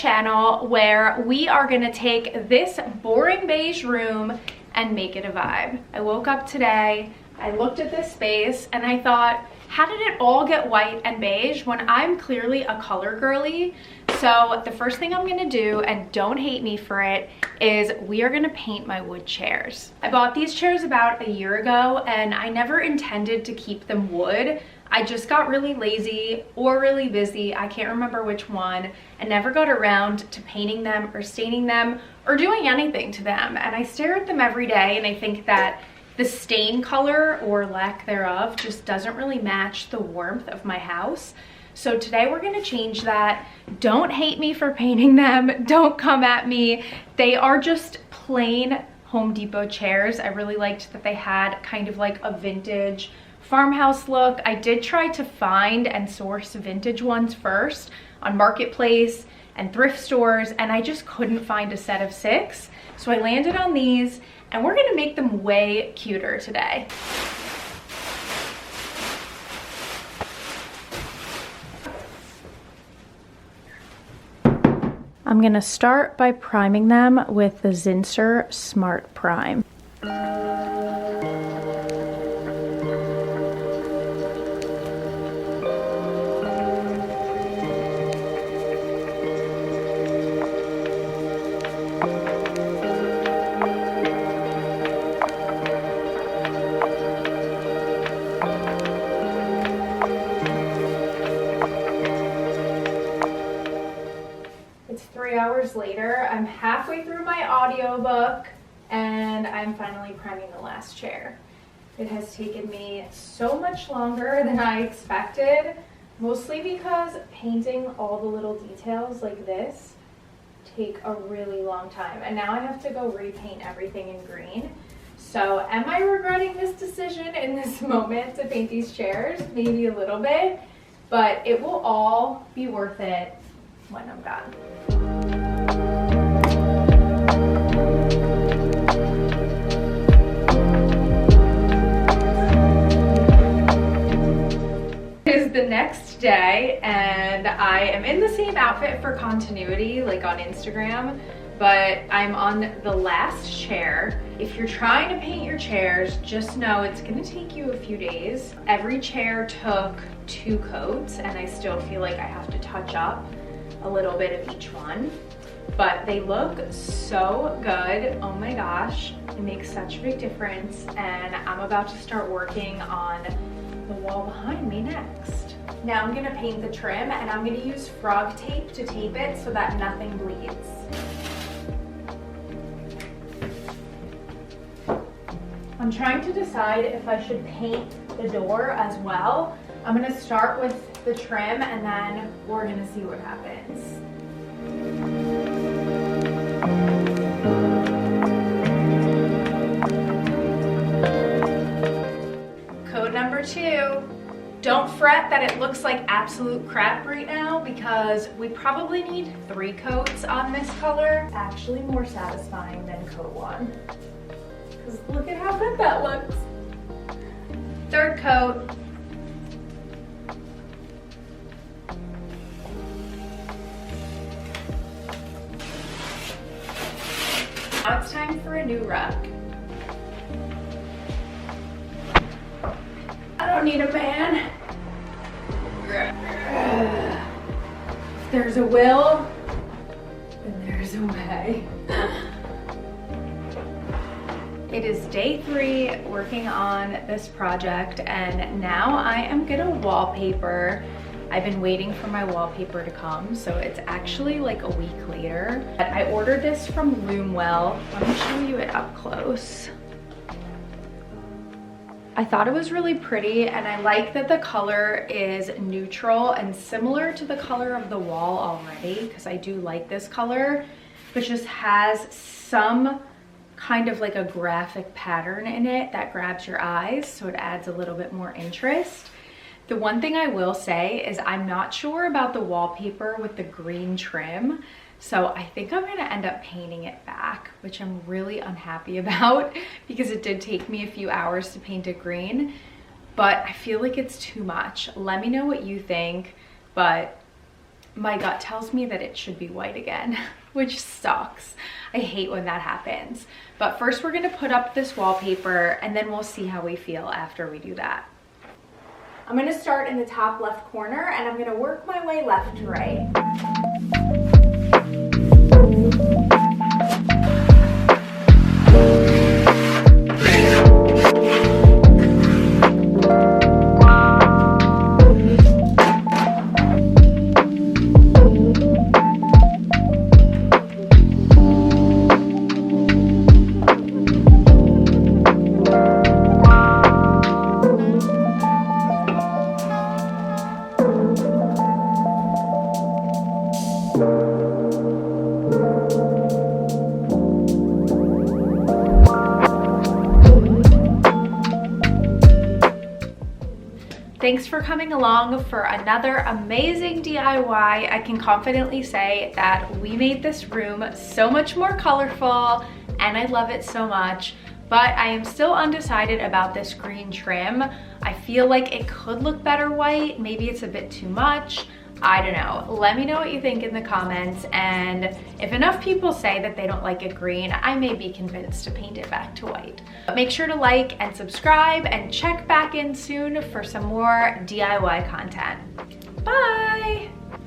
channel where we are gonna take this boring beige room and make it a vibe. I woke up today, I looked at this space and I thought, how did it all get white and beige when I'm clearly a color girly? So the first thing I'm gonna do, and don't hate me for it, is we are gonna paint my wood chairs. I bought these chairs about a year ago and I never intended to keep them wood. I just got really lazy or really busy, I can't remember which one, and never got around to painting them or staining them or doing anything to them. And I stare at them every day and I think that the stain color or lack thereof just doesn't really match the warmth of my house. So today we're gonna change that. Don't hate me for painting them, don't come at me. They are just plain Home Depot chairs. I really liked that they had kind of like a vintage farmhouse look. I did try to find and source vintage ones first on Marketplace and thrift stores, and I just couldn't find a set of 6. So I landed on these, and we're gonna make them way cuter today. I'm gonna start by priming them with the Zinsser Smart Prime. It's 3 hours later. I'm halfway through my audiobook and I'm finally priming the last chair. It has taken me so much longer than I expected, mostly because painting all the little details like this take a really long time. And now I have to go repaint everything in green. So am I regretting this decision in this moment to paint these chairs? Maybe a little bit, but it will all be worth it when I'm done. It is the next day and I am in the same outfit for continuity, like on Instagram, but I'm on the last chair. If you're trying to paint your chairs, just know it's gonna take you a few days. Every chair took 2 coats and I still feel like I have to touch up a little bit of each one, but they look so good. Oh my gosh, it makes such a big difference, and I'm about to start working on the wall behind me next. Now I'm gonna paint the trim and I'm gonna use frog tape to tape it so that nothing bleeds. I'm trying to decide if I should paint the door as well. I'm gonna start with the trim and then we're gonna see what happens. Code number 2, don't fret that it looks like absolute crap right now because we probably need 3 coats on this color. It's actually more satisfying than coat 1. Because look at how good that looks. 3rd coat. Now it's time for a new rug. I don't need a man. If there's a will, then there's a way. It is day 3 working on this project and now I am gonna wallpaper. I've been waiting for my wallpaper to come, so it's actually like a week later. But I ordered this from Loomwell. Let me show you it up close. I thought it was really pretty and I like that the color is neutral and similar to the color of the wall already, because I do like this color, but just has some kind of like a graphic pattern in it that grabs your eyes, so it adds a little bit more interest. The one thing I will say is I'm not sure about the wallpaper with the green trim, so I think I'm gonna end up painting it back, which I'm really unhappy about because it did take me a few hours to paint it green, but I feel like it's too much. Let me know what you think, but my gut tells me that it should be white again, which sucks. I hate when that happens. But first we're gonna put up this wallpaper and then we'll see how we feel after we do that. I'm gonna start in the top left corner and I'm gonna work my way left to right. Thanks for coming along for another amazing DIY. I can confidently say that we made this room so much more colorful and I love it so much, but I am still undecided about this green trim. I feel like it could look better white. Maybe it's a bit too much. I don't know. Let me know what you think in the comments, and if enough people say that they don't like it green, I may be convinced to paint it back to white. But make sure to like and subscribe and check back in soon for some more DIY content. Bye!